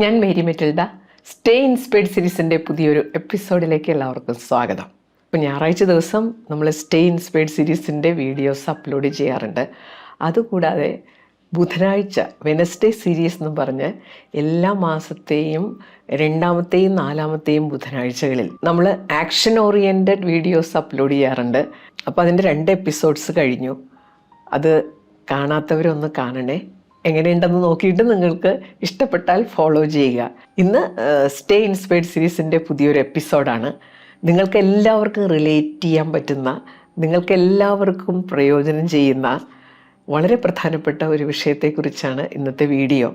ഞാൻ Mary Metilda. Stay inspired സീരീസിൻ്റെ പുതിയൊരു എപ്പിസോഡിലേക്ക് എല്ലാവർക്കും സ്വാഗതം. ഇപ്പോൾ ഞായറാഴ്ച ദിവസം നമ്മൾ സ്റ്റേ ഇൻസ്പയർഡ് സീരീസിൻ്റെ വീഡിയോസ് അപ്ലോഡ് ചെയ്യാറുണ്ട്. അതുകൂടാതെ ബുധനാഴ്ച വെനസ്ഡേ സീരീസ് എന്ന് പറഞ്ഞ് എല്ലാ മാസത്തെയും രണ്ടാമത്തെയും നാലാമത്തെയും ബുധനാഴ്ചകളിൽ നമ്മൾ ആക്ഷൻ ഓറിയൻറ്റഡ് വീഡിയോസ് അപ്ലോഡ് ചെയ്യാറുണ്ട്. അപ്പോൾ അതിൻ്റെ 2 എപ്പിസോഡ്സ് കഴിഞ്ഞു. അത് കാണാത്തവരൊന്ന് കാണണേ. എങ്ങനെയുണ്ടെന്ന് നോക്കിയിട്ട് നിങ്ങൾക്ക് ഇഷ്ടപ്പെട്ടാൽ ഫോളോ ചെയ്യുക. ഇന്ന് സ്റ്റേ ഇൻസ്പയർഡ് സീരീസിൻ്റെ പുതിയൊരു എപ്പിസോഡാണ്. നിങ്ങൾക്ക് എല്ലാവർക്കും റിലേറ്റ് ചെയ്യാൻ പറ്റുന്ന, നിങ്ങൾക്ക് എല്ലാവർക്കും പ്രയോജനം ചെയ്യുന്ന വളരെ പ്രധാനപ്പെട്ട ഒരു വിഷയത്തെക്കുറിച്ചാണ് ഇന്നത്തെ വീഡിയോ.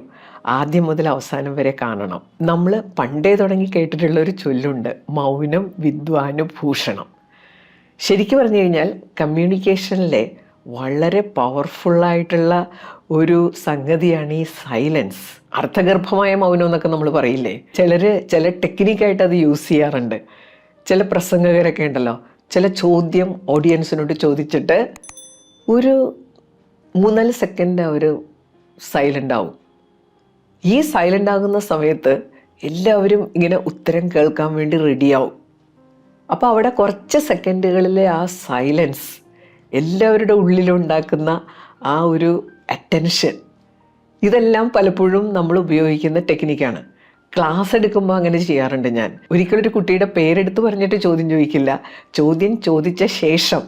ആദ്യം മുതൽ അവസാനം വരെ കാണണം. നമ്മൾ പണ്ടേ തുടങ്ങി കേട്ടിട്ടുള്ള ഒരു ചൊല്ലുണ്ട്, മൗനം വിദ്വാനുഭൂഷണം. ശരിക്കും പറഞ്ഞു കഴിഞ്ഞാൽ കമ്മ്യൂണിക്കേഷനിലെ വളരെ പവർഫുള്ളായിട്ടുള്ള ഒരു സംഗതിയാണ് ഈ സൈലൻസ്. അർത്ഥഗർഭമായ മൗനം എന്നൊക്കെ നമ്മൾ പറയില്ലേ. ചില ടെക്നിക്കായിട്ട് അത് യൂസ് ചെയ്യാറുണ്ട്. ചില പ്രസംഗകരൊക്കെ ഉണ്ടല്ലോ, ചില ചോദ്യം ഓഡിയൻസിനോട് ചോദിച്ചിട്ട് ഒരു 3-4 സെക്കൻഡ് അവർ സൈലൻ്റ് ആവും. ഈ സൈലൻ്റ് ആകുന്ന സമയത്ത് എല്ലാവരും ഇങ്ങനെ ഉത്തരം കേൾക്കാൻ വേണ്ടി റെഡിയാവും. അപ്പോൾ അവിടെ കുറച്ച് സെക്കൻഡുകളിലെ ആ സൈലൻസ് എല്ലാവരുടെ ഉള്ളിലുണ്ടാക്കുന്ന ആ ഒരു അറ്റൻഷൻ, ഇതെല്ലാം പലപ്പോഴും നമ്മൾ ഉപയോഗിക്കുന്ന ടെക്നിക്കാണ്. ക്ലാസ് എടുക്കുമ്പോൾ അങ്ങനെ ചെയ്യാറുണ്ട് ഞാൻ. ഒരിക്കലൊരു കുട്ടിയുടെ പേരെടുത്ത് പറഞ്ഞിട്ട് ചോദ്യം ചോദിക്കില്ല. ചോദ്യം ചോദിച്ച ശേഷം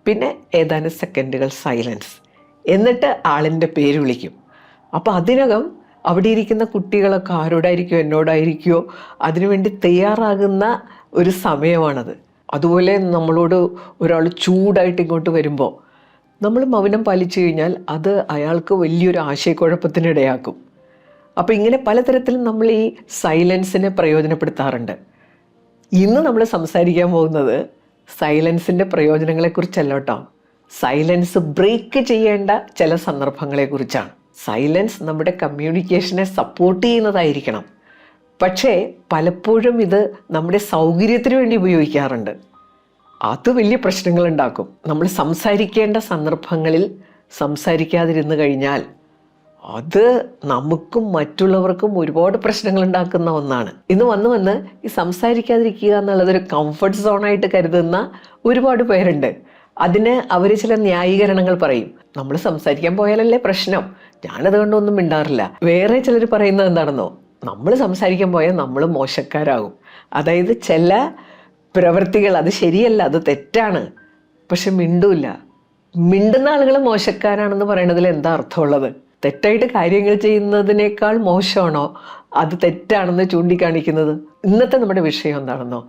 പിന്നെ ഏതാനും സെക്കൻഡുകൾ സൈലൻസ്, എന്നിട്ട് ആളിൻ്റെ പേര് വിളിക്കും. അപ്പോൾ അതിനകം അവിടെ ഇരിക്കുന്ന കുട്ടികളൊക്കെ ആരോടായിരിക്കുമോ എന്നോടായിരിക്കുമോ അതിനുവേണ്ടി തയ്യാറാകുന്ന ഒരു സമയമാണത്. അതുപോലെ നമ്മളോട് ഒരാൾ ചൂടായിട്ട് ഇങ്ങോട്ട് വരുമ്പോൾ നമ്മൾ മൗനം പാലിച്ചു കഴിഞ്ഞാൽ അത് അയാൾക്ക് വലിയൊരു ആശയക്കുഴപ്പത്തിനിടയാക്കും. അപ്പോൾ ഇങ്ങനെ പലതരത്തിലും നമ്മൾ ഈ സൈലൻസിനെ പ്രയോജനപ്പെടുത്താറുണ്ട്. ഇന്ന് നമ്മൾ സംസാരിക്കാൻ പോകുന്നത് സൈലൻസിൻ്റെ പ്രയോജനങ്ങളെക്കുറിച്ചല്ല കേട്ടോ. സൈലൻസ് ബ്രേക്ക് ചെയ്യേണ്ട ചില സന്ദർഭങ്ങളെക്കുറിച്ചാണ്. സൈലൻസ് നമ്മുടെ കമ്മ്യൂണിക്കേഷനെ സപ്പോർട്ട് ചെയ്യുന്നതായിരിക്കണം. പക്ഷേ പലപ്പോഴും ഇത് നമ്മുടെ സൗകര്യത്തിന് വേണ്ടി ഉപയോഗിക്കാറുണ്ട്. അത് വലിയ പ്രശ്നങ്ങളുണ്ടാക്കും. നമ്മൾ സംസാരിക്കേണ്ട സന്ദർഭങ്ങളിൽ സംസാരിക്കാതിരുന്നു കഴിഞ്ഞാൽ അത് നമുക്കും മറ്റുള്ളവർക്കും ഒരുപാട് പ്രശ്നങ്ങൾ ഉണ്ടാക്കുന്ന ഒന്നാണ്. ഇന്ന് വന്ന് ഈ സംസാരിക്കാതിരിക്കുക എന്നുള്ളതൊരു കംഫർട്ട് സോണായിട്ട് കരുതുന്ന ഒരുപാട് പേരുണ്ട്. അതിന് അവർ ചില ന്യായീകരണങ്ങൾ പറയും. നമ്മൾ സംസാരിക്കാൻ പോയാലല്ലേ പ്രശ്നം, ഞാനതുകൊണ്ടൊന്നും മിണ്ടാറില്ല. വേറെ ചിലർ പറയുന്നത് എന്താണെന്നോ, നമ്മൾ സംസാരിക്കാൻ പോയാൽ നമ്മൾ മോശക്കാരാകും. അതായത് ചില പ്രവൃത്തികൾ അത് ശരിയല്ല, അത് തെറ്റാണ്, പക്ഷെ മിണ്ടൂല്ല. മിണ്ടുന്ന ആളുകൾ മോശക്കാരാണെന്ന് പറയണതിൽ എന്താ അർത്ഥമുള്ളത്? തെറ്റായിട്ട് കാര്യങ്ങൾ ചെയ്യുന്നതിനേക്കാൾ മോശമാണോ അത് തെറ്റാണെന്ന് ചൂണ്ടിക്കാണിക്കുന്നത്? ഇന്നത്തെ നമ്മുടെ വിഷയം എന്താണെന്നോ,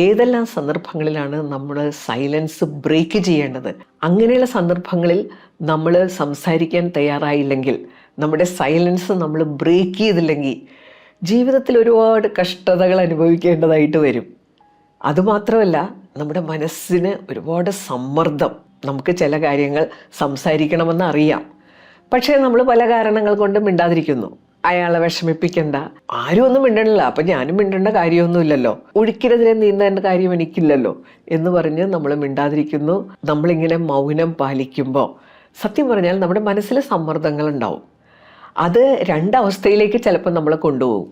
ഏതെല്ലാം സന്ദർഭങ്ങളിലാണ് നമ്മൾ സൈലൻസ് ബ്രേക്ക് ചെയ്യേണ്ടത്. അങ്ങനെയുള്ള സന്ദർഭങ്ങളിൽ നമ്മൾ സംസാരിക്കാൻ തയ്യാറായില്ലെങ്കിൽ, നമ്മുടെ സൈലൻസ് നമ്മൾ ബ്രേക്ക് ചെയ്തില്ലെങ്കിൽ ജീവിതത്തിൽ ഒരുപാട് കഷ്ടതകൾ അനുഭവിക്കേണ്ടതായിട്ട് വരും. അതുമാത്രമല്ല, നമ്മുടെ മനസ്സിന് ഒരുപാട് സമ്മർദ്ദം. നമുക്ക് ചില കാര്യങ്ങൾ സംസാരിക്കണമെന്ന് അറിയാം, പക്ഷേ നമ്മൾ പല കാരണങ്ങൾ കൊണ്ട് മിണ്ടാതിരിക്കുന്നു. അയാളെ വിഷമിപ്പിക്കണ്ട, ആരും ഒന്നും മിണ്ടണില്ല, അപ്പം ഞാനും മിണ്ടേണ്ട കാര്യമൊന്നുമില്ലല്ലോ, ഒഴുക്കിനെതിരെ നീന്തേണ്ട കാര്യം എനിക്കില്ലല്ലോ എന്ന് പറഞ്ഞ് നമ്മൾ മിണ്ടാതിരിക്കുന്നു. നമ്മളിങ്ങനെ മൗനം പാലിക്കുമ്പോൾ സത്യം പറഞ്ഞാൽ നമ്മുടെ മനസ്സിൽ സമ്മർദ്ദങ്ങൾ ഉണ്ടാവും. അത് 2 അവസ്ഥയിലേക്ക് ചിലപ്പോൾ നമ്മളെ കൊണ്ടുപോകും.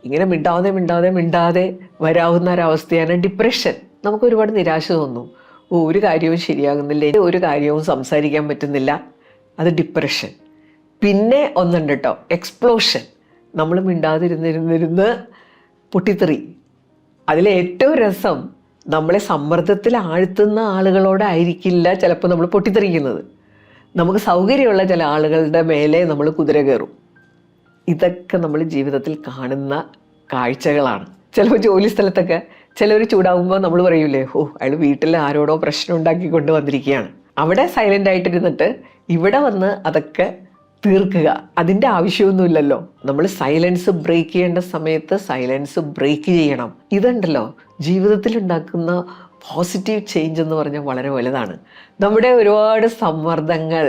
ഇങ്ങനെ മിണ്ടാതെ വരാവുന്ന ഒരവസ്ഥയാണ് ഡിപ്രഷൻ. നമുക്ക് ഒരുപാട് നിരാശ തോന്നും. ഒരു കാര്യവും ശരിയാകുന്നില്ല, ഒരു കാര്യവും സംസാരിക്കാൻ പറ്റുന്നില്ല, അത് ഡിപ്രഷൻ. പിന്നെ ഒന്നുണ്ട് കേട്ടോ, എക്സ്പ്ലോഷൻ. നമ്മൾ മിണ്ടാതിരുന്നിരുന്നിരുന്ന് പൊട്ടിത്തെറി. അതിലെ ഏറ്റവും രസം, നമ്മളെ സമ്മർദ്ദത്തിൽ ആഴ്ത്തുന്ന ആളുകളോടായിരിക്കില്ല ചിലപ്പോൾ നമ്മൾ പൊട്ടിത്തെറിക്കുന്നത്. നമുക്ക് സൗകര്യമുള്ള ചില ആളുകളുടെ മേലെ നമ്മൾ കുതിര കയറും. ഇതൊക്കെ നമ്മൾ ജീവിതത്തിൽ കാണുന്ന കാഴ്ചകളാണ്. ചിലപ്പോൾ ജോലി സ്ഥലത്തൊക്കെ ചിലർ ചൂടാകുമ്പോൾ നമ്മൾ പറയൂലേ, അയാൾ വീട്ടിൽ ആരോടോ പ്രശ്നം ഉണ്ടാക്കി കൊണ്ട് വന്നിരിക്കുകയാണ്. അവിടെ സൈലൻ്റ് ആയിട്ടിരുന്നിട്ട് ഇവിടെ വന്ന് അതൊക്കെ തീർക്കുക. അതിൻ്റെ ആവശ്യമൊന്നുമില്ലല്ലോ. നമ്മൾ സൈലൻസ് ബ്രേക്ക് ചെയ്യേണ്ട സമയത്ത് സൈലൻസ് ബ്രേക്ക് ചെയ്യണം. ഇതുണ്ടല്ലോ ജീവിതത്തിൽ ഉണ്ടാക്കുന്ന പോസിറ്റീവ് ചേഞ്ച് എന്ന് പറഞ്ഞാൽ വളരെ വലുതാണ്. നമ്മുടെ ഒരുപാട് സമ്മർദ്ദങ്ങൾ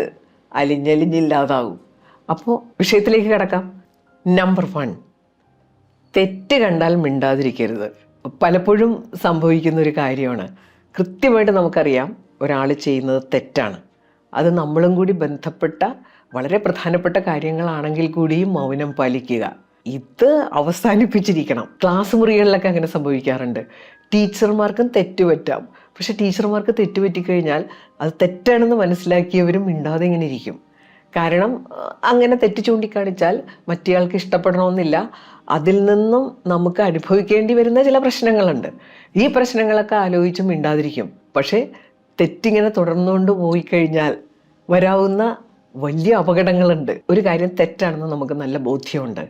അലിഞ്ഞലിഞ്ഞില്ലാതാകും. അപ്പോൾ വിഷയത്തിലേക്ക് കിടക്കാം. നമ്പർ 1, തെറ്റ് കണ്ടാൽ മിണ്ടാതിരിക്കരുത്. പലപ്പോഴും സംഭവിക്കുന്ന ഒരു കാര്യമാണ്. കൃത്യമായിട്ട് നമുക്കറിയാം ഒരാൾ ചെയ്യുന്നത് തെറ്റാണ്. അത് നമ്മളും കൂടി ബന്ധപ്പെട്ട വളരെ പ്രധാനപ്പെട്ട കാര്യങ്ങളാണെങ്കിൽ കൂടിയും മൗനം പാലിക്കുക. ഇത് അവസാനിപ്പിച്ചിരിക്കണം. ക്ലാസ് മുറികളിലൊക്കെ അങ്ങനെ സംഭവിക്കാറുണ്ട്. ടീച്ചർമാർക്കും തെറ്റുപറ്റാം. പക്ഷെ ടീച്ചർമാർക്ക് തെറ്റുപറ്റിക്കഴിഞ്ഞാൽ അത് തെറ്റാണെന്ന് മനസ്സിലാക്കിയവരും മിണ്ടാതെ ഇങ്ങനെ ഇരിക്കും. കാരണം അങ്ങനെ തെറ്റ് ചൂണ്ടിക്കാണിച്ചാൽ മറ്റേയാൾക്ക് ഇഷ്ടപ്പെടണമെന്നില്ല. അതിൽ നിന്നും നമുക്ക് അനുഭവിക്കേണ്ടി വരുന്ന ചില പ്രശ്നങ്ങളുണ്ട്. ഈ പ്രശ്നങ്ങളൊക്കെ ആലോചിച്ച് മിണ്ടാതിരിക്കും. പക്ഷേ തെറ്റിങ്ങനെ തുടർന്നുകൊണ്ട് പോയി കഴിഞ്ഞാൽ വരാവുന്ന വലിയ അപകടങ്ങളുണ്ട്. ഒരു കാര്യം തെറ്റാണെന്ന് നമുക്ക് നല്ല ബോധ്യമുണ്ട്.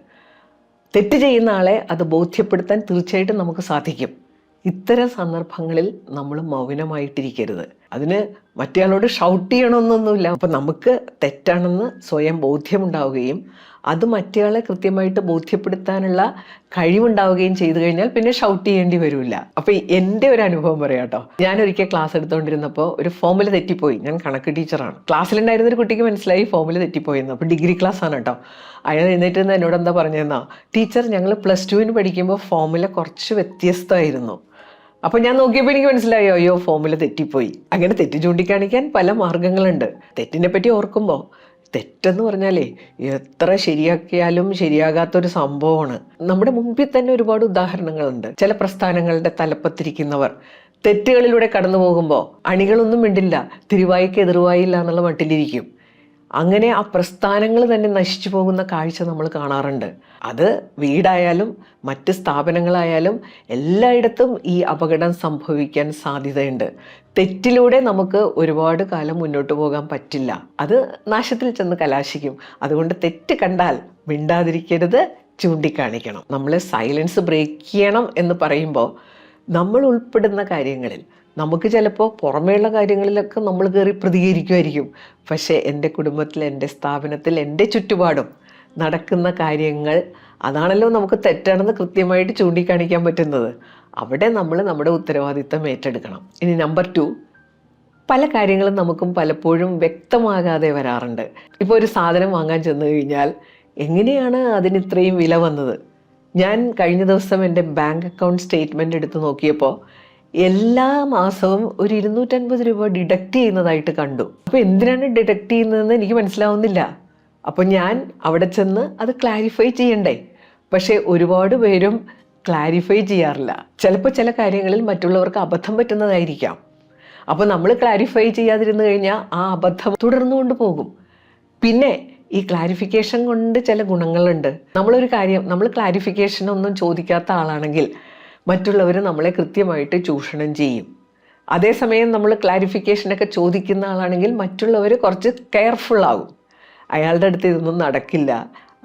തെറ്റ് ചെയ്യുന്ന ആളെ അത് ബോധ്യപ്പെടുത്താൻ തീർച്ചയായിട്ടും നമുക്ക് സാധിക്കും. ഇത്തരം സന്ദർഭങ്ങളിൽ നമ്മൾ മൗനമായിട്ടിരിക്കരുത്. അതിന് മറ്റേയാളോട് ഷൗട്ട് ചെയ്യണമെന്നൊന്നുമില്ല. അപ്പം നമുക്ക് തെറ്റാണെന്ന് സ്വയം ബോധ്യമുണ്ടാവുകയും അത് മറ്റേയാളെ കൃത്യമായിട്ട് ബോധ്യപ്പെടുത്താനുള്ള കഴിവുണ്ടാവുകയും ചെയ്തു കഴിഞ്ഞാൽ പിന്നെ ഷൗട്ട് ചെയ്യേണ്ടി വരില്ല. അപ്പം എൻ്റെ ഒരു അനുഭവം പറയാം കേട്ടോ. ഞാനൊരിക്കൽ ക്ലാസ് എടുത്തുകൊണ്ടിരുന്നപ്പോൾ ഒരു ഫോമുല തെറ്റിപ്പോയി. ഞാൻ കണക്ക് ടീച്ചറാണ്. ക്ലാസ്സിലുണ്ടായിരുന്ന ഒരു കുട്ടിക്ക് മനസ്സിലായി ഫോമുല തെറ്റിപ്പോയെന്ന്. അപ്പോൾ ഡിഗ്രി ക്ലാസ് ആണ് കേട്ടോ. അയാൾ എഴുന്നേറ്റ് നിന്ന് എന്നോട് എന്താ പറഞ്ഞതെന്നാ, ടീച്ചർ ഞങ്ങൾ +2 പഠിക്കുമ്പോൾ ഫോമുല കുറച്ച് വ്യത്യസ്തമായിരുന്നു. അപ്പം ഞാൻ നോക്കിയപ്പോൾ എനിക്ക് മനസ്സിലായോ, അയ്യോ ഫോമുല തെറ്റിപ്പോയി. അങ്ങനെ തെറ്റ് ചൂണ്ടിക്കാണിക്കാൻ പല മാർഗങ്ങളുണ്ട്. തെറ്റിനെ പറ്റി ഓർക്കുമ്പോൾ തെറ്റെന്ന് പറഞ്ഞാലേ എത്ര ശരിയാക്കിയാലും ശരിയാകാത്തൊരു സംഭവമാണ്. നമ്മുടെ മുമ്പിൽ തന്നെ ഒരുപാട് ഉദാഹരണങ്ങളുണ്ട്. ചില പ്രസ്ഥാനങ്ങളുടെ തലപ്പത്തിരിക്കുന്നവർ തെറ്റുകളിലൂടെ കടന്നു പോകുമ്പോൾ അണികളൊന്നും മിണ്ടില്ല, തിരുവായിക്ക് എതിർവായില്ല എന്നുള്ള മട്ടിലിരിക്കും. അങ്ങനെ ആ പ്രസ്ഥാനങ്ങൾ തന്നെ നശിച്ചു പോകുന്ന കാഴ്ച നമ്മൾ കാണാറുണ്ട്. അത് വീടായാലും മറ്റ് സ്ഥാപനങ്ങളായാലും എല്ലായിടത്തും ഈ അപകടം സംഭവിക്കാൻ സാധ്യതയുണ്ട്. തെറ്റിലൂടെ നമുക്ക് ഒരുപാട് കാലം മുന്നോട്ട് പോകാൻ പറ്റില്ല. അത് നാശത്തിൽ ചെന്ന് കലാശിക്കും. അതുകൊണ്ട് തെറ്റ് കണ്ടാൽ മിണ്ടാതിരിക്കരുത്, ചൂണ്ടിക്കാണിക്കണം. നമ്മൾ സൈലൻസ് ബ്രേക്ക് ചെയ്യണം എന്ന് പറയുമ്പോൾ നമ്മൾ ഉൾപ്പെടുന്ന കാര്യങ്ങളിൽ നമുക്ക് ചിലപ്പോൾ പുറമേയുള്ള കാര്യങ്ങളിലൊക്കെ നമ്മൾ കയറി പ്രതികരിക്കുമായിരിക്കും. പക്ഷേ എൻ്റെ കുടുംബത്തിൽ, എൻ്റെ സ്ഥാപനത്തിൽ, എൻ്റെ ചുറ്റുപാടും നടക്കുന്ന കാര്യങ്ങൾ അതാണല്ലോ നമുക്ക് തെറ്റാണെന്ന് കൃത്യമായിട്ട് ചൂണ്ടിക്കാണിക്കാൻ പറ്റുന്നത്. അവിടെ നമ്മൾ നമ്മുടെ ഉത്തരവാദിത്തം ഏറ്റെടുക്കണം. ഇനി നമ്പർ 2, പല കാര്യങ്ങളും നമുക്കും പലപ്പോഴും വ്യക്തമാകാതെ വരാറുണ്ട്. ഇപ്പോൾ ഒരു സാധനം വാങ്ങാൻ ചെന്ന് കഴിഞ്ഞാൽ എങ്ങനെയാണ് അതിന് ഇത്രയും വില വന്നത്? ഞാൻ കഴിഞ്ഞ ദിവസം എൻ്റെ ബാങ്ക് അക്കൗണ്ട് സ്റ്റേറ്റ്മെൻറ്റ് എടുത്ത് നോക്കിയപ്പോൾ എല്ലാ മാസവും ഒരു 250 രൂപ ഡിഡക്റ്റ് ചെയ്യുന്നതായിട്ട് കണ്ടു. അപ്പോൾ എന്തിനാണ് ഡിഡക്റ്റ് ചെയ്യുന്നതെന്ന് എനിക്ക് മനസ്സിലാവുന്നില്ല. അപ്പോൾ ഞാൻ അവിടെ ചെന്ന് അത് ക്ലാരിഫൈ ചെയ്യണ്ടേ? പക്ഷേ ഒരുപാട് പേരും ക്ലാരിഫൈ ചെയ്യാറില്ല. ചിലപ്പോൾ ചില കാര്യങ്ങളിൽ മറ്റുള്ളവർക്ക് അബദ്ധം പറ്റുന്നതായിരിക്കാം. അപ്പോൾ നമ്മൾ ക്ലാരിഫൈ ചെയ്യാതിരുന്നു കഴിഞ്ഞാൽ ആ അബദ്ധം തുടർന്നുകൊണ്ട് പോകും. പിന്നെ ഈ ക്ലാരിഫിക്കേഷൻ കൊണ്ട് ചില ഗുണങ്ങളുണ്ട്. നമ്മളൊരു കാര്യം നമ്മൾ ക്ലാരിഫിക്കേഷൻ ഒന്നും ചോദിക്കാത്ത ആളാണെങ്കിൽ മറ്റുള്ളവർ നമ്മളെ കൃത്യമായിട്ട് ചൂഷണം ചെയ്യും. അതേസമയം നമ്മൾ ക്ലാരിഫിക്കേഷനൊക്കെ ചോദിക്കുന്ന ആളാണെങ്കിൽ മറ്റുള്ളവർ കുറച്ച് കെയർഫുള്ളാകും. അയാളുടെ അടുത്ത് ഇതൊന്നും നടക്കില്ല,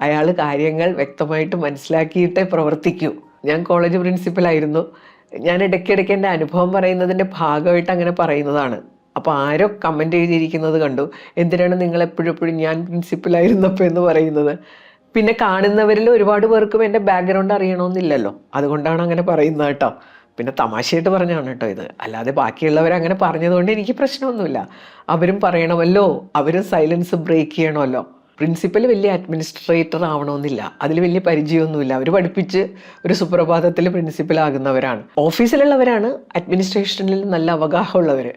അയാൾ കാര്യങ്ങൾ വ്യക്തമായിട്ട് മനസ്സിലാക്കിയിട്ടേ പ്രവർത്തിക്കൂ. ഞാൻ കോളേജ് പ്രിൻസിപ്പലായിരുന്നു. ഞാൻ ഇടയ്ക്കിടയ്ക്ക് എൻ്റെ അനുഭവം പറയുന്നതിൻ്റെ ഭാഗമായിട്ട് അങ്ങനെ പറയുന്നതാണ്. അപ്പോൾ ആരോ കമൻ്റ് എഴുതിയിരിക്കുന്നത് കണ്ടു, എന്തിനാണ് നിങ്ങൾ എപ്പോഴും ഞാൻ പ്രിൻസിപ്പലായിരുന്നപ്പോൾ എന്ന് പറയുന്നത്. പിന്നെ കാണുന്നവരിൽ ഒരുപാട് പേർക്കും എൻ്റെ ബാക്ക്ഗ്രൗണ്ട് അറിയണമെന്നില്ലല്ലോ, അതുകൊണ്ടാണ് അങ്ങനെ പറയുന്നത് കേട്ടോ. പിന്നെ തമാശയായിട്ട് പറഞ്ഞാണ് കേട്ടോ ഇത്, അല്ലാതെ ബാക്കിയുള്ളവരങ്ങനെ പറഞ്ഞതുകൊണ്ട് എനിക്ക് പ്രശ്നമൊന്നുമില്ല. അവരും പറയണമല്ലോ, അവരും സൈലൻസ് ബ്രേക്ക് ചെയ്യണമല്ലോ. പ്രിൻസിപ്പൽ വലിയ അഡ്മിനിസ്ട്രേറ്റർ ആവണമെന്നില്ല, അതിൽ വലിയ പരിചയമൊന്നുമില്ല. അവർ പഠിപ്പിച്ച് ഒരു സുപ്രഭാതത്തിൽ പ്രിൻസിപ്പലാകുന്നവരാണ്. ഓഫീസിലുള്ളവരാണ് അഡ്മിനിസ്ട്രേഷനിൽ നല്ല അവഗാഹമുള്ളവർ.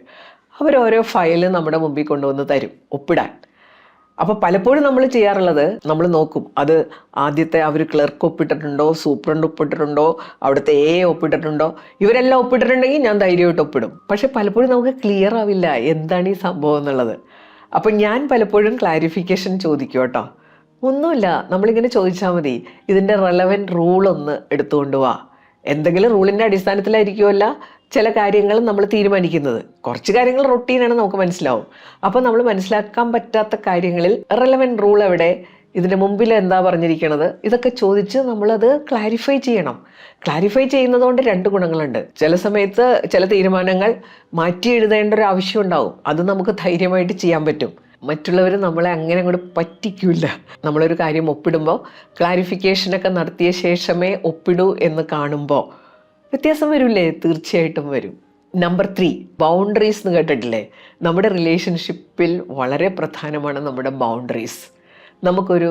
അവരോരോ ഫയൽ നമ്മുടെ മുമ്പിൽ കൊണ്ടുവന്ന് തരും ഒപ്പിടാൻ. അപ്പോൾ പലപ്പോഴും നമ്മൾ ചെയ്യാറുള്ളത്, നമ്മൾ നോക്കും അത് ആദ്യത്തെ അവർ ക്ലർക്ക് ഒപ്പിട്ടിട്ടുണ്ടോ, സൂപ്രണ്ട് ഒപ്പിട്ടിട്ടുണ്ടോ, അവിടുത്തെ ഒപ്പിട്ടിട്ടുണ്ടോ. ഇവരെല്ലാം ഒപ്പിട്ടിട്ടുണ്ടെങ്കിൽ ഞാൻ ധൈര്യമായിട്ട് ഒപ്പിടും. പക്ഷെ പലപ്പോഴും നമുക്ക് ക്ലിയർ ആവില്ല എന്താണ് ഈ സംഭവം എന്നുള്ളത്. അപ്പം ഞാൻ പലപ്പോഴും ക്ലാരിഫിക്കേഷൻ ചോദിക്കും കേട്ടോ. ഒന്നുമില്ല, നമ്മളിങ്ങനെ ചോദിച്ചാൽ മതി, ഇതിൻ്റെ റെലവൻറ്റ് റൂളൊന്ന് എടുത്തുകൊണ്ട് വാ. എന്തെങ്കിലും റൂളിൻ്റെ അടിസ്ഥാനത്തിലായിരിക്കുമല്ല ചില കാര്യങ്ങൾ നമ്മൾ തീരുമാനിക്കുന്നത്. കുറച്ച് കാര്യങ്ങൾ റൊട്ടീനാണ്, നമുക്ക് മനസ്സിലാവും. അപ്പോൾ നമ്മൾ മനസ്സിലാക്കാൻ പറ്റാത്ത കാര്യങ്ങളിൽ റെലവൻറ്റ് റൂൾ എവിടെ, ഇതിൻ്റെ മുമ്പിൽ എന്താ പറഞ്ഞിരിക്കുന്നത്, ഇതൊക്കെ ചോദിച്ച് നമ്മളത് ക്ലാരിഫൈ ചെയ്യണം. ക്ലാരിഫൈ ചെയ്യുന്നതുകൊണ്ട് 2 ഗുണങ്ങളുണ്ട്. ചില സമയത്ത് ചില തീരുമാനങ്ങൾ മാറ്റി എഴുതേണ്ട ഒരു ആവശ്യം ഉണ്ടാവും. അത് നമുക്ക് ധൈര്യമായിട്ട് ചെയ്യാൻ പറ്റും. മറ്റുള്ളവർ നമ്മളെ അങ്ങനെ അങ്ങോട്ട് പറ്റിക്കില്ല. നമ്മളൊരു കാര്യം ഒപ്പിടുമ്പോൾ ക്ലാരിഫിക്കേഷനൊക്കെ നടത്തിയ ശേഷമേ ഒപ്പിടൂ എന്ന് കാണുമ്പോൾ വ്യത്യാസം വരില്ലേ? തീർച്ചയായിട്ടും വരും. നമ്പർ 3, ബൗണ്ടറീസ് എന്ന് കേട്ടിട്ടില്ലേ? നമ്മുടെ റിലേഷൻഷിപ്പിൽ വളരെ പ്രധാനമാണ് നമ്മുടെ ബൗണ്ടറീസ്. നമുക്കൊരു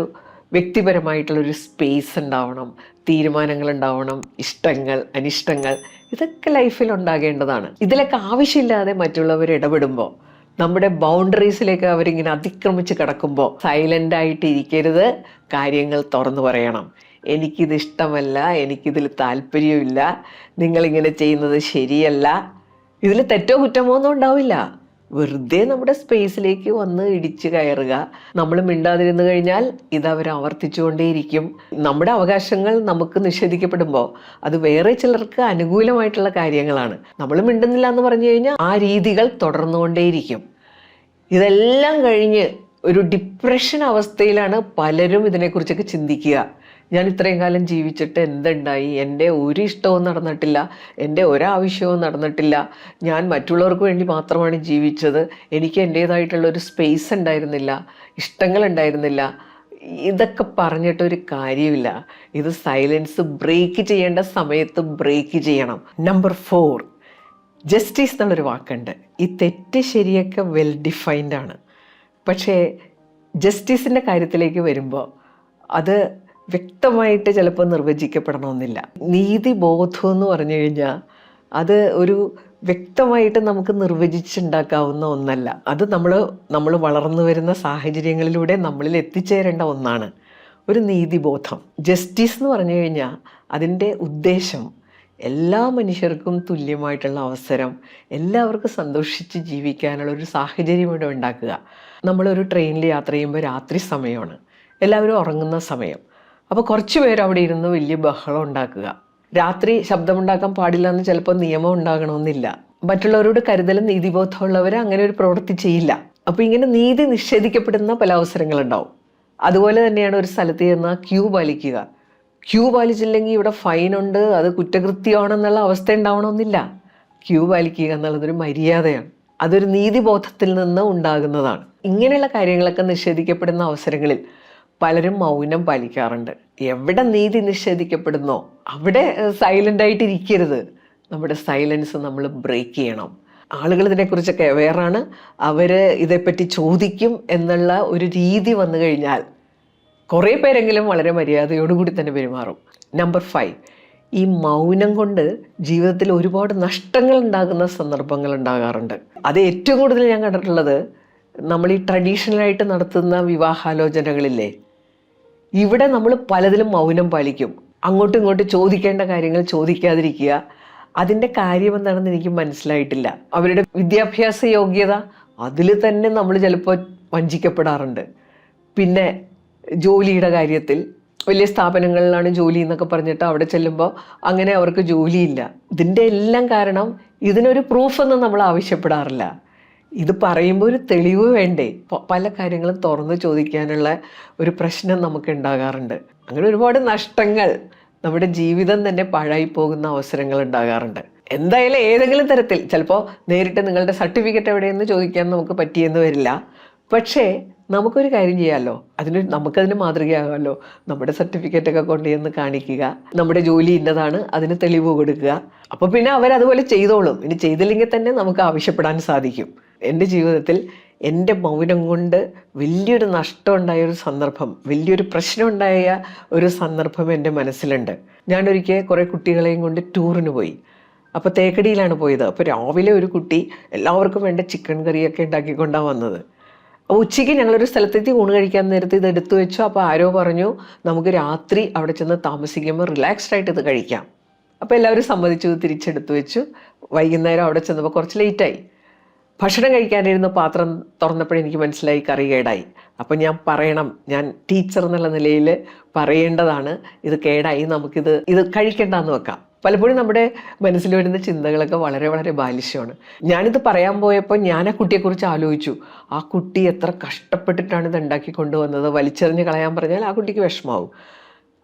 വ്യക്തിപരമായിട്ടുള്ളൊരു സ്പേസ് ഉണ്ടാവണം, തീരുമാനങ്ങൾ ഉണ്ടാവണം, ഇഷ്ടങ്ങൾ അനിഷ്ടങ്ങൾ ഇതൊക്കെ ലൈഫിൽ ഉണ്ടാകേണ്ടതാണ്. ഇതിലൊക്കെ ആവശ്യമില്ലാതെ മറ്റുള്ളവർ ഇടപെടുമ്പോൾ, നമ്മുടെ ബൗണ്ടറീസിലേക്ക് അവരിങ്ങനെ അതിക്രമിച്ച് കിടക്കുമ്പോൾ സൈലൻ്റായിട്ട് ഇരിക്കരുത്, കാര്യങ്ങൾ തുറന്നു പറയണം. എനിക്കിത് ഇഷ്ടമല്ല, എനിക്കിതിൽ താല്പര്യമില്ല, നിങ്ങളിങ്ങനെ ചെയ്യുന്നത് ശരിയല്ല. ഇതിൽ തെറ്റോ കുറ്റമോ ഒന്നും ഉണ്ടാവില്ല. വെറുതെ നമ്മുടെ സ്പേസിലേക്ക് വന്ന് ഇടിച്ചു കയറുക. നമ്മൾ മിണ്ടാതിരുന്നു കഴിഞ്ഞാൽ ഇതവർ ആവർത്തിച്ചുകൊണ്ടേയിരിക്കും. നമ്മുടെ അവകാശങ്ങൾ നമുക്ക് നിഷേധിക്കപ്പെടുമ്പോൾ അത് വേറെ ചിലർക്ക് അനുകൂലമായിട്ടുള്ള കാര്യങ്ങളാണ്. നമ്മൾ മിണ്ടുന്നില്ല എന്ന് പറഞ്ഞു കഴിഞ്ഞാൽ ആ രീതികൾ തുടർന്നുകൊണ്ടേയിരിക്കും. ഇതെല്ലാം കഴിഞ്ഞ് ഒരു ഡിപ്രഷൻ അവസ്ഥയിലാണ് പലരും ഇതിനെക്കുറിച്ചൊക്കെ ചിന്തിക്കുക. ഞാൻ ഇത്രയും കാലം ജീവിച്ചിട്ട് എന്തുണ്ടായി, എൻ്റെ ഒരു ഇഷ്ടവും നടന്നിട്ടില്ല, എൻ്റെ ഒരാവശ്യവും നടന്നിട്ടില്ല, ഞാൻ മറ്റുള്ളവർക്ക് വേണ്ടി മാത്രമാണ് ജീവിച്ചത്, എനിക്ക് എൻ്റേതായിട്ടുള്ളൊരു സ്പേസ് ഉണ്ടായിരുന്നില്ല, ഇഷ്ടങ്ങളുണ്ടായിരുന്നില്ല. ഇതൊക്കെ പറഞ്ഞിട്ടൊരു കാര്യമില്ല. ഇത് സൈലൻസ് ബ്രേക്ക് ചെയ്യേണ്ട സമയത്ത് ബ്രേക്ക് ചെയ്യണം. നമ്പർ 4, ജസ്റ്റിസ് എന്നുള്ളൊരു വാക്കുണ്ട്. ഈ തെറ്റ് ശരിയൊക്കെ വെൽ ഡിഫൈൻഡ് ആണ്. പക്ഷേ ജസ്റ്റിസിൻ്റെ കാര്യത്തിലേക്ക് വരുമ്പോൾ അത് വ്യക്തമായിട്ട് ചിലപ്പോൾ നിർവചിക്കപ്പെടണമെന്നില്ല. നീതിബോധം എന്ന് പറഞ്ഞു കഴിഞ്ഞാൽ അത് ഒരു വ്യക്തമായിട്ട് നമുക്ക് നിർവചിച്ചുണ്ടാക്കാവുന്ന ഒന്നല്ല. അത് നമ്മൾ വളർന്നു വരുന്ന സാഹചര്യങ്ങളിലൂടെ നമ്മളിൽ എത്തിച്ചേരേണ്ട ഒന്നാണ് ഒരു നീതിബോധം. ജസ്റ്റിസ് എന്ന് പറഞ്ഞു കഴിഞ്ഞാൽ അതിൻ്റെ ഉദ്ദേശം എല്ലാ മനുഷ്യർക്കും തുല്യമായിട്ടുള്ള അവസരം, എല്ലാവർക്കും സന്തോഷിച്ച് ജീവിക്കാനുള്ള ഒരു സാഹചര്യം ഇവിടെ ഉണ്ടാക്കുക. നമ്മളൊരു ട്രെയിനിൽ യാത്ര ചെയ്യുമ്പോൾ രാത്രി സമയമാണ്, എല്ലാവരും ഉറങ്ങുന്ന സമയം. അപ്പോൾ കുറച്ച് പേര് അവിടെ ഇരുന്ന് വലിയ ബഹളം ഉണ്ടാക്കുക. രാത്രി ശബ്ദമുണ്ടാക്കാൻ പാടില്ല എന്ന് ചിലപ്പോൾ നിയമം ഉണ്ടാകണമെന്നില്ല. മറ്റുള്ളവരോട് കരുതലും നീതിബോധമുള്ളവർ അങ്ങനെ ഒരു പ്രവൃത്തി ചെയ്യില്ല. അപ്പോൾ ഇങ്ങനെ നീതി നിഷേധിക്കപ്പെടുന്ന പല അവസരങ്ങളുണ്ടാവും. അതുപോലെ തന്നെയാണ് ഒരു സ്ഥലത്ത് ചെന്നാൽ ക്യൂ പാലിക്കുക. ക്യൂ പാലിച്ചില്ലെങ്കിൽ ഇവിടെ ഫൈനുണ്ട്, അത് കുറ്റകൃത്യമാണെന്നുള്ള അവസ്ഥ ഉണ്ടാവണമെന്നില്ല. ക്യൂ പാലിക്കുക എന്നുള്ളതൊരു മര്യാദയാണ്. അതൊരു നീതിബോധത്തിൽ നിന്ന് ഉണ്ടാകുന്നതാണ്. ഇങ്ങനെയുള്ള കാര്യങ്ങളൊക്കെ നിഷേധിക്കപ്പെടുന്ന അവസരങ്ങളിൽ പലരും മൗനം പാലിക്കാറുണ്ട്. എവിടെ നീതി നിഷേധിക്കപ്പെടുന്നോ അവിടെ സൈലൻ്റായിട്ട് ഇരിക്കരുത്. നമ്മുടെ സൈലൻസ് നമ്മൾ ബ്രേക്ക് ചെയ്യണം. ആളുകൾ ഇതിനെക്കുറിച്ചൊക്കെ അവെയറാണ്, അവർ ഇതേപ്പറ്റി ചോദിക്കും എന്നുള്ള ഒരു രീതി വന്നു കഴിഞ്ഞാൽ കുറേ പേരെങ്കിലും വളരെ മര്യാദയോടുകൂടി തന്നെ പെരുമാറും. നമ്പർ 5, ഈ മൗനം കൊണ്ട് ജീവിതത്തിൽ ഒരുപാട് നഷ്ടങ്ങൾ ഉണ്ടാകുന്ന സന്ദർഭങ്ങൾ ഉണ്ടാകാറുണ്ട്. അത് ഏറ്റവും കൂടുതൽ ഞാൻ കണ്ടിട്ടുള്ളത് നമ്മൾ ഈ ട്രഡീഷണലായിട്ട് നടത്തുന്ന വിവാഹാലോചനകളില്ലേ, ഇവിടെ നമ്മൾ പലതിലും മൗനം പാലിക്കും. അങ്ങോട്ടും ഇങ്ങോട്ടും ചോദിക്കേണ്ട കാര്യങ്ങൾ ചോദിക്കാതിരിക്കുക. അതിൻ്റെ കാര്യം എന്താണെന്ന് എനിക്ക് മനസ്സിലായിട്ടില്ല. അവരുടെ വിദ്യാഭ്യാസ യോഗ്യത അതിൽ തന്നെ നമ്മൾ ചിലപ്പോൾ വഞ്ചിക്കപ്പെടാറുണ്ട്. പിന്നെ ജോലിയുടെ കാര്യത്തിൽ വലിയ സ്ഥാപനങ്ങളിലാണ് ജോലി എന്നൊക്കെ പറഞ്ഞിട്ട് അവിടെ ചെല്ലുമ്പോൾ അങ്ങനെ അവർക്ക് ജോലിയില്ല. ഇതിൻ്റെ എല്ലാം കാരണം ഇതിനൊരു പ്രൂഫൊന്നും നമ്മൾ ആവശ്യപ്പെടാറില്ല. ഇത് പറയുമ്പോൾ ഒരു തെളിവ് വേണ്ടേ? പല കാര്യങ്ങളും തുറന്ന് ചോദിക്കാനുള്ള ഒരു പ്രശ്നം നമുക്ക് ഉണ്ടാകാറുണ്ട്. അങ്ങനെ ഒരുപാട് നഷ്ടങ്ങൾ, നമ്മുടെ ജീവിതം തന്നെ പാഴായി പോകുന്ന അവസരങ്ങൾ ഉണ്ടാകാറുണ്ട്. എന്തായാലും ഏതെങ്കിലും തരത്തിൽ ചിലപ്പോൾ നേരിട്ട് നിങ്ങളുടെ സർട്ടിഫിക്കറ്റ് എവിടെയെന്ന് ചോദിക്കാൻ നമുക്ക് പറ്റിയെന്ന് വരില്ല. പക്ഷേ നമുക്കൊരു കാര്യം ചെയ്യാമല്ലോ, നമുക്കതിന് മാതൃകയാകാമല്ലോ. നമ്മുടെ സർട്ടിഫിക്കറ്റൊക്കെ കൊണ്ടുചെന്ന് കാണിക്കുക, നമ്മുടെ ജോലി ഇന്നതാണ്, അതിന് തെളിവ് കൊടുക്കുക. അപ്പോൾ പിന്നെ അവരതുപോലെ ചെയ്തോളും. ഇനി ചെയ്തില്ലെങ്കിൽ തന്നെ നമുക്ക് ആവശ്യപ്പെടാൻ സാധിക്കും. എൻ്റെ ജീവിതത്തിൽ എൻ്റെ മൗനം കൊണ്ട് വലിയൊരു നഷ്ടം ഉണ്ടായൊരു സന്ദർഭം, വലിയൊരു പ്രശ്നം ഉണ്ടായ ഒരു സന്ദർഭം എൻ്റെ മനസ്സിലുണ്ട്. ഞാനൊരിക്കൽ കുറേ കുട്ടികളെയും കൊണ്ട് ടൂറിന് പോയി. അപ്പോൾ തേക്കടിയിലാണ് പോയത്. അപ്പോൾ രാവിലെ ഒരു കുട്ടി എല്ലാവർക്കും വേണ്ട ചിക്കൻ കറിയൊക്കെ ഉണ്ടാക്കിക്കൊണ്ടാണ് വന്നത്. അപ്പോൾ ഉച്ചയ്ക്ക് ഞങ്ങളൊരു സ്ഥലത്തെത്തി ഊണ് കഴിക്കാൻ നേരത്ത് ഇത് എടുത്തു വെച്ചു. അപ്പോൾ ആരോ പറഞ്ഞു നമുക്ക് രാത്രി അവിടെ ചെന്ന് താമസിക്കുമ്പോൾ റിലാക്സ്ഡ് ആയിട്ട് ഇത് കഴിക്കാം. അപ്പോൾ എല്ലാവരും സമ്മതിച്ചു, തിരിച്ചെടുത്തു വെച്ചു. വൈകുന്നേരം അവിടെ ചെന്നപ്പോൾ കുറച്ച് ലേറ്റായി. ഭക്ഷണം കഴിക്കാനിരുന്ന പാത്രം തുറന്നപ്പോഴേ എനിക്ക് മനസ്സിലായി കറി കേടായി. അപ്പം ഞാൻ പറയണം, ഞാൻ ടീച്ചർ എന്നുള്ള നിലയിൽ പറയേണ്ടതാണ്, ഇത് കേടായി, ഇത് കഴിക്കേണ്ടെന്ന് വെക്കാം. പലപ്പോഴും നമ്മുടെ മനസ്സിൽ വരുന്ന ചിന്തകളൊക്കെ വളരെ വളരെ ബാലിഷ്യമാണ്. ഞാനിത് പറയാൻ പോയപ്പോൾ ഞാൻ ആ കുട്ടിയെക്കുറിച്ച് ആലോചിച്ചു. ആ കുട്ടി എത്ര കഷ്ടപ്പെട്ടിട്ടാണ് ഇത് ഉണ്ടാക്കി കൊണ്ടുവന്നത്. വലിച്ചെറിഞ്ഞ് കളയാൻ പറഞ്ഞാൽ ആ കുട്ടിക്ക് വിഷമാവും.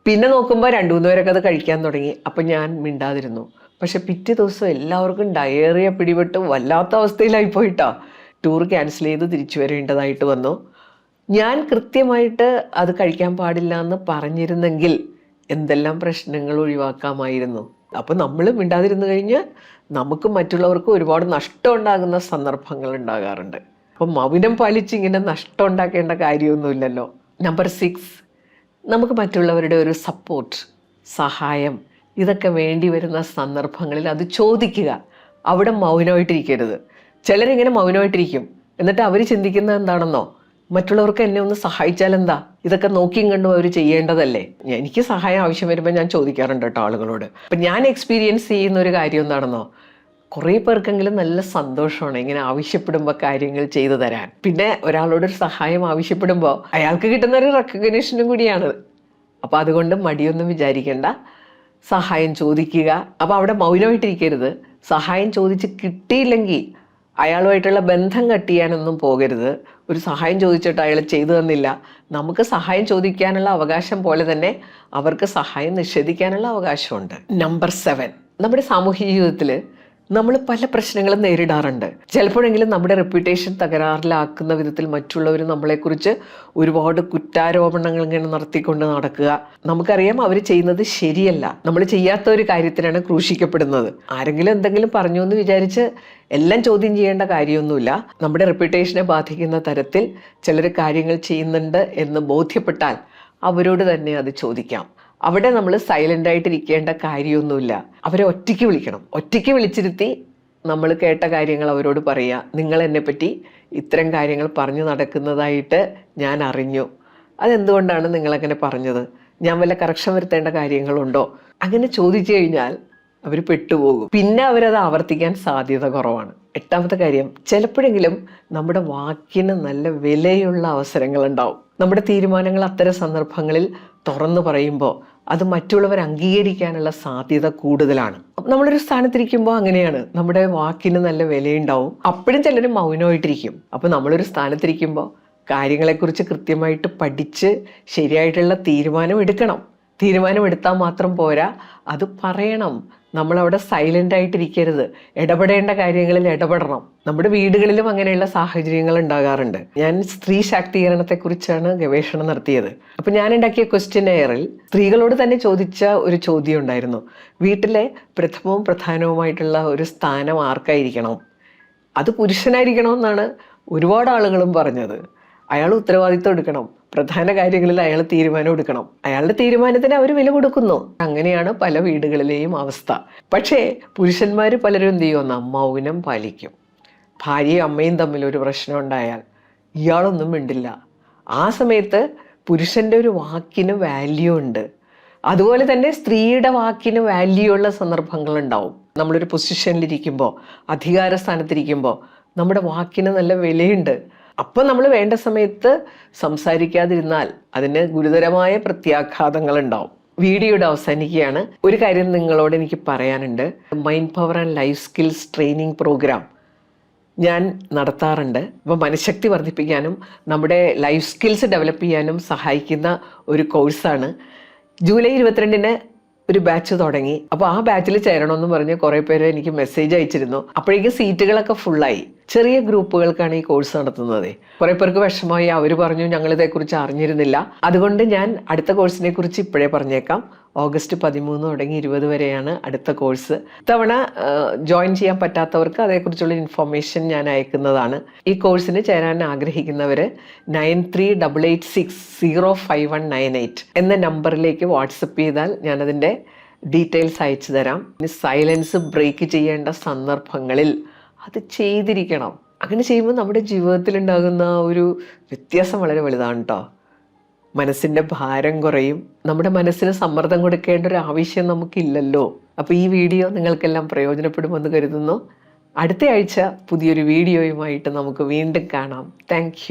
പിന്നെ നോക്കുമ്പോൾ 2-3 പേരൊക്കെ അത് കഴിക്കാൻ തുടങ്ങി. അപ്പം ഞാൻ മിണ്ടാതിരുന്നു. പക്ഷെ പിറ്റേ ദിവസം എല്ലാവർക്കും ഡയേറിയ പിടിപെട്ട് വല്ലാത്ത അവസ്ഥയിലായി പോയിട്ടോ. ടൂർ ക്യാൻസൽ ചെയ്ത് തിരിച്ചു വരേണ്ടതായിട്ട് വന്നു. ഞാൻ കൃത്യമായിട്ട് അത് കഴിക്കാൻ പാടില്ല എന്ന് പറഞ്ഞിരുന്നെങ്കിൽ എന്തെല്ലാം പ്രശ്നങ്ങൾ ഒഴിവാക്കാമായിരുന്നു. അപ്പോൾ നമ്മൾ മിണ്ടാതിരുന്നു കഴിഞ്ഞാൽ നമുക്ക് മറ്റുള്ളവർക്ക് ഒരുപാട് നഷ്ടം ഉണ്ടാകുന്ന സന്ദർഭങ്ങൾ ഉണ്ടാകാറുണ്ട്. അപ്പം മൗനം പാലിച്ച് ഇങ്ങനെ നഷ്ടം ഉണ്ടാക്കേണ്ട കാര്യമൊന്നുമില്ലല്ലോ. നമ്പർ 6, നമുക്ക് മറ്റുള്ളവരുടെ ഒരു സപ്പോർട്ട്, സഹായം, ഇതൊക്കെ വേണ്ടി വരുന്ന സന്ദർഭങ്ങളിൽ അത് ചോദിക്കുക. അവിടെ മൗനമായിട്ടിരിക്കരുത്. ചിലരിങ്ങനെ മൗനമായിട്ടിരിക്കും. എന്നിട്ട് അവർ ചിന്തിക്കുന്നത് എന്താണെന്നോ, മറ്റുള്ളവർക്ക് എന്നെ ഒന്ന് സഹായിച്ചാൽ എന്താ, ഇതൊക്കെ നോക്കിയും കണ്ടും അവർ ചെയ്യേണ്ടതല്ലേ. എനിക്ക് സഹായം ആവശ്യം വരുമ്പോൾ ഞാൻ ചോദിക്കാറുണ്ട് കേട്ടോ ആളുകളോട്. അപ്പം ഞാൻ എക്സ്പീരിയൻസ് ചെയ്യുന്ന ഒരു കാര്യം എന്താണെന്നോ, കുറേ പേർക്കെങ്കിലും നല്ല സന്തോഷമാണ് ഇങ്ങനെ ആവശ്യപ്പെടുമ്പോൾ കാര്യങ്ങൾ ചെയ്തു തരാൻ. പിന്നെ ഒരാളോടൊരു സഹായം ആവശ്യപ്പെടുമ്പോൾ അയാൾക്ക് കിട്ടുന്ന ഒരു റെക്കഗ്നേഷനും കൂടിയാണ്. അപ്പോൾ അതുകൊണ്ട് മടിയൊന്നും വിചാരിക്കേണ്ട, സഹായം ചോദിക്കുക. അപ്പോൾ അവിടെ മൗനമായിട്ടിരിക്കരുത്. സഹായം ചോദിച്ച് കിട്ടിയില്ലെങ്കിൽ അയാളുമായിട്ടുള്ള ബന്ധം കട്ട് ചെയ്യാനൊന്നും പോകരുത്. ഒരു സഹായം ചോദിച്ചിട്ട് അയാൾ ചെയ്തു തന്നില്ല, നമുക്ക് സഹായം ചോദിക്കാനുള്ള അവകാശം പോലെ തന്നെ അവർക്ക് സഹായം നിഷേധിക്കാനുള്ള അവകാശമുണ്ട്. നമ്പർ 7, നമ്മുടെ സാമൂഹിക ജീവിതത്തിൽ നമ്മൾ പല പ്രശ്നങ്ങളും നേരിടാറുണ്ട്. ചിലപ്പോഴെങ്കിലും നമ്മുടെ റെപ്യൂട്ടേഷൻ തകരാറിലാക്കുന്ന വിധത്തിൽ മറ്റുള്ളവർ നമ്മളെക്കുറിച്ച് ഒരുപാട് കുറ്റാരോപണങ്ങൾ ഇങ്ങനെ നടത്തിക്കൊണ്ട് നടക്കുക. നമുക്കറിയാം അവർ ചെയ്യുന്നത് ശരിയല്ല, നമ്മൾ ചെയ്യാത്ത ഒരു കാര്യത്തിനാണ് ക്രൂശിക്കപ്പെടുന്നത്. ആരെങ്കിലും എന്തെങ്കിലും പറഞ്ഞു എന്ന് വിചാരിച്ച് എല്ലാം ചോദ്യം ചെയ്യേണ്ട കാര്യമൊന്നുമില്ല. നമ്മുടെ റെപ്യൂട്ടേഷനെ ബാധിക്കുന്ന തരത്തിൽ ചിലർ കാര്യങ്ങൾ ചെയ്യുന്നുണ്ട് എന്ന് ബോധ്യപ്പെട്ടാൽ അവരോട് തന്നെ അത് ചോദിക്കാം. അവിടെ നമ്മൾ സൈലൻ്റ് ആയിട്ടിരിക്കേണ്ട കാര്യമൊന്നുമില്ല. അവരെ ഒറ്റയ്ക്ക് വിളിക്കണം. ഒറ്റയ്ക്ക് വിളിച്ചിരുത്തി നമ്മൾ കേട്ട കാര്യങ്ങൾ അവരോട് പറയുക. നിങ്ങൾ എന്നെപ്പറ്റി ഇത്തരം കാര്യങ്ങൾ പറഞ്ഞു നടക്കുന്നതായിട്ട് ഞാൻ അറിഞ്ഞു, അതെന്തുകൊണ്ടാണ് നിങ്ങളങ്ങനെ പറഞ്ഞത്, ഞാൻ വല്ല കറക്ഷൻ വരുത്തേണ്ട കാര്യങ്ങളുണ്ടോ? അങ്ങനെ ചോദിച്ചു കഴിഞ്ഞാൽ അവർ പെട്ടുപോകും. പിന്നെ അവരത് ആവർത്തിക്കാൻ സാധ്യത കുറവാണ്. 8ാമത്തെ കാര്യം, ചിലപ്പോഴെങ്കിലും നമ്മുടെ വാക്കിന് നല്ല വിലയുള്ള അവസരങ്ങളുണ്ടാവും. നമ്മുടെ തീരുമാനങ്ങൾ അത്തരം സന്ദർഭങ്ങളിൽ തുറന്നു പറയുമ്പോൾ അത് മറ്റുള്ളവർ അംഗീകരിക്കാനുള്ള സാധ്യത കൂടുതലാണ്. നമ്മളൊരു സ്ഥാനത്തിരിക്കുമ്പോൾ അങ്ങനെയാണ്, നമ്മുടെ വാക്കിന് നല്ല വിലയുണ്ടാവും. അപ്പോഴും ചിലർ മൗനമായിട്ടിരിക്കും. അപ്പോൾ നമ്മളൊരു സ്ഥാനത്തിരിക്കുമ്പോൾ കാര്യങ്ങളെക്കുറിച്ച് കൃത്യമായിട്ട് പഠിച്ച് ശരിയായിട്ടുള്ള തീരുമാനം എടുക്കണം. തീരുമാനമെടുത്താൽ മാത്രം പോരാ, അത് പറയണം. നമ്മളവിടെ സൈലൻ്റ് ആയിട്ടിരിക്കരുത്. ഇടപെടേണ്ട കാര്യങ്ങളിൽ ഇടപെടണം. നമ്മുടെ വീടുകളിലും അങ്ങനെയുള്ള സാഹചര്യങ്ങൾ ഉണ്ടാകാറുണ്ട്. ഞാൻ സ്ത്രീ ശാക്തീകരണത്തെക്കുറിച്ചാണ് ഗവേഷണം നടത്തിയത്. അപ്പം ഞാൻ ഉണ്ടാക്കിയ ക്വസ്റ്റ്യനെയറിൽ സ്ത്രീകളോട് തന്നെ ചോദിച്ച ഒരു ചോദ്യം ഉണ്ടായിരുന്നു. വീട്ടിലെ പ്രഥമവും പ്രധാനവുമായിട്ടുള്ള ഒരു സ്ഥാനം ആർക്കായിരിക്കണം? അത് പുരുഷനായിരിക്കണമെന്നാണ് ഒരുപാട് ആളുകളും പറഞ്ഞത്. അയാൾ ഉത്തരവാദിത്വം എടുക്കണം, പ്രധാന കാര്യങ്ങളിൽ അയാൾ തീരുമാനം എടുക്കണം, അയാളുടെ തീരുമാനത്തിന് അവർ വില കൊടുക്കുന്നു. അങ്ങനെയാണ് പല വീടുകളിലെയും അവസ്ഥ. പക്ഷേ പുരുഷന്മാർ പലരും എന്ത് ചെയ്യുമെന്ന മൗനം പാലിക്കും. ഭാര്യയും അമ്മയും തമ്മിൽ ഒരു പ്രശ്നം ഉണ്ടായാൽ ഇയാളൊന്നും മിണ്ടില്ല. ആ സമയത്ത് പുരുഷൻ്റെ ഒരു വാക്കിന് വാല്യൂ ഉണ്ട്. അതുപോലെ തന്നെ സ്ത്രീയുടെ വാക്കിന് വാല്യൂ ഉള്ള സന്ദർഭങ്ങളുണ്ടാവും. നമ്മളൊരു പൊസിഷനിലിരിക്കുമ്പോൾ, അധികാര സ്ഥാനത്തിരിക്കുമ്പോൾ നമ്മുടെ വാക്കിന് നല്ല വിലയുണ്ട്. അപ്പം നമ്മൾ വേണ്ട സമയത്ത് സംസാരിക്കാതിരുന്നാൽ അതിന് ഗുരുതരമായ പ്രത്യാഘാതങ്ങൾ ഉണ്ടാവും. വീഡിയോയുടെ അവസാനിക്കുകയാണ്. ഒരു കാര്യം നിങ്ങളോട് എനിക്ക് പറയാനുണ്ട്. Mind power and life skills training programme ഞാൻ നടത്താറുണ്ട്. അപ്പോൾ മനഃശക്തി വർദ്ധിപ്പിക്കാനും നമ്മുടെ ലൈഫ് സ്കിൽസ് ഡെവലപ്പ് ചെയ്യാനും സഹായിക്കുന്ന ഒരു കോഴ്സാണ്. ജൂലൈ 22-ന് ഒരു ബാച്ച് തുടങ്ങി. അപ്പോൾ ആ ബാച്ചിൽ ചേരണമെന്ന് പറഞ്ഞ് കുറേ പേര് എനിക്ക് മെസ്സേജ് അയച്ചിരുന്നു. അപ്പോഴേക്കും സീറ്റുകളൊക്കെ ഫുള്ളായി. ചെറിയ ഗ്രൂപ്പുകൾക്കാണ് ഈ കോഴ്സ് നടത്തുന്നത്. കുറേ പേർക്ക് വിഷമമായി. അവർ പറഞ്ഞു ഞങ്ങളിതേക്കുറിച്ച് അറിഞ്ഞിരുന്നില്ല. അതുകൊണ്ട് ഞാൻ അടുത്ത കോഴ്സിനെ കുറിച്ച് ഇപ്പോഴേ പറഞ്ഞേക്കാം. ഓഗസ്റ്റ് 13 തുടങ്ങി 20 വരെയാണ് അടുത്ത കോഴ്സ്. ഇത്തവണ ജോയിൻ ചെയ്യാൻ പറ്റാത്തവർക്ക് അതേക്കുറിച്ചുള്ള ഇൻഫർമേഷൻ ഞാൻ അയക്കുന്നതാണ്. ഈ കോഴ്സിന് ചേരാൻ ആഗ്രഹിക്കുന്നവർ 9388605198 എന്ന നമ്പറിലേക്ക് വാട്സപ്പ് ചെയ്താൽ ഞാനതിൻ്റെ ഡീറ്റെയിൽസ് അയച്ചു തരാം. ഇനി സൈലൻസ് ബ്രേക്ക് ചെയ്യേണ്ട സന്ദർഭങ്ങളിൽ അത് ചെയ്തിരിക്കണം. അങ്ങനെ ചെയ്യുമ്പോൾ നമ്മുടെ ജീവിതത്തിലുണ്ടാകുന്ന ഒരു വ്യത്യാസം വളരെ വലുതാണ് കേട്ടോ. മനസ്സിൻ്റെ ഭാരം കുറയും. നമ്മുടെ മനസ്സിന് സമ്മർദ്ദം കൊടുക്കേണ്ട ഒരു ആവശ്യം നമുക്കില്ലല്ലോ. അപ്പോൾ ഈ വീഡിയോ നിങ്ങൾക്കെല്ലാം പ്രയോജനപ്പെടുമെന്ന് കരുതുന്നു. അടുത്ത ആഴ്ച പുതിയൊരു വീഡിയോയുമായിട്ട് നമുക്ക് വീണ്ടും കാണാം. താങ്ക്